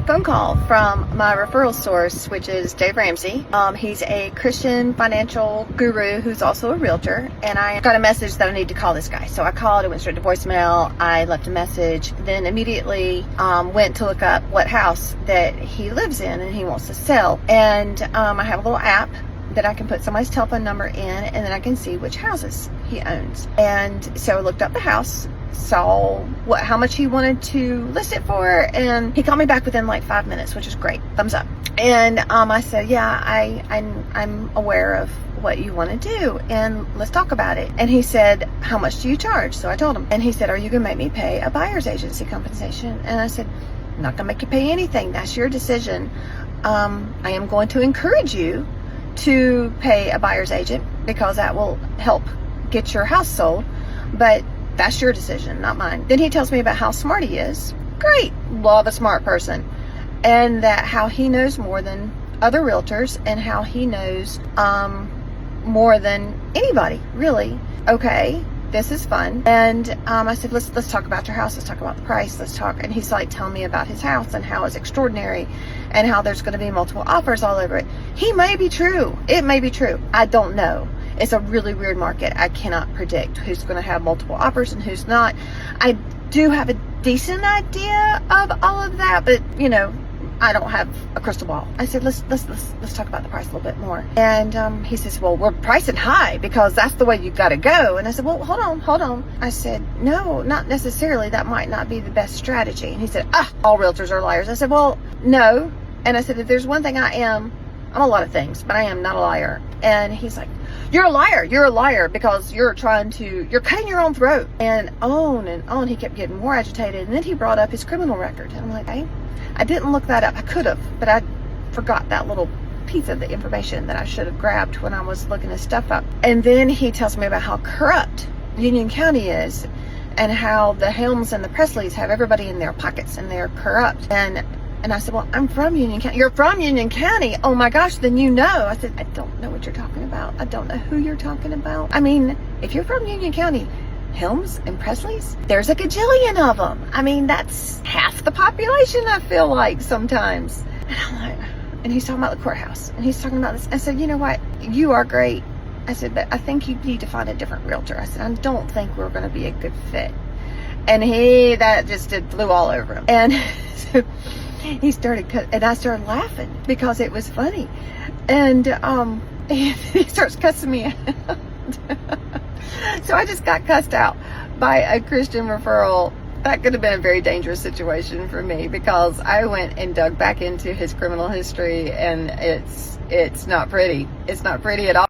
phone call from my referral source, which is Dave Ramsey. He's a Christian financial guru who's also a realtor, and I got a message that I need to call this guy. So I called, it went straight to voicemail. I left a message, then immediately went to look up what house that he lives in and he wants to sell. And I have a little app that I can put somebody's telephone number in, and then I can see which houses he owns. And so I looked up the house, saw how much he wanted to list it for, and he called me back within like 5 minutes, which is great. Thumbs up. And I said, yeah, I'm aware of what you want to do, and let's talk about it. And he said, how much do you charge? So I told him, and he said, are you gonna make me pay a buyer's agency compensation? And I said, I'm not gonna make you pay anything. That's your decision. I am going to encourage you to pay a buyer's agent because that will help get your house sold, but that's your decision, not mine. Then he tells me about how smart he is. Great, love a smart person. And that how he knows more than other realtors, and how he knows more than anybody, really. Okay, this is fun. And I said, let's talk about your house. Let's talk about the price. Let's talk. And he's like telling me about his house and how it's extraordinary and how there's going to be multiple offers all over it. He may be true. It may be true. I don't know. It's a really weird market. I cannot predict who's going to have multiple offers and who's not. I do have a decent idea of all of that, but you know, I don't have a crystal ball. I said, let's talk about the price a little bit more. And he says, well, we're pricing high because that's the way you got to go. And I said, well, hold on. I said, no, not necessarily. That might not be the best strategy. And he said, all realtors are liars. I said, well, no. And I said, if there's one thing I'm a lot of things, but I am not a liar. And he's like, you're a liar because you're cutting your own throat. And on. He kept getting more agitated. And then he brought up his criminal record. And I'm like, hey, I didn't look that up. I could have, but I forgot that little piece of the information that I should have grabbed when I was looking his stuff up. And then he tells me about how corrupt Union County is, and how the Helms and the Presleys have everybody in their pockets and they're corrupt. And I said, well, I'm from Union County. You're from Union County? Oh my gosh, then you know. I said, I don't know what you're talking about. I don't know who you're talking about. I mean, if you're from Union County, Helms and Presleys, there's a gajillion of them. I mean, that's half the population, I feel like sometimes. And I'm like, and he's talking about the courthouse, and he's talking about this. I said, you know what? You are great. I said, but I think you need to find a different realtor. I said, I don't think we're going to be a good fit. And that just flew all over him. And so he started, and I started laughing because it was funny. And he starts cussing me out. So I just got cussed out by a Christian referral. That could have been a very dangerous situation for me, because I went and dug back into his criminal history, and it's not pretty. It's not pretty at all.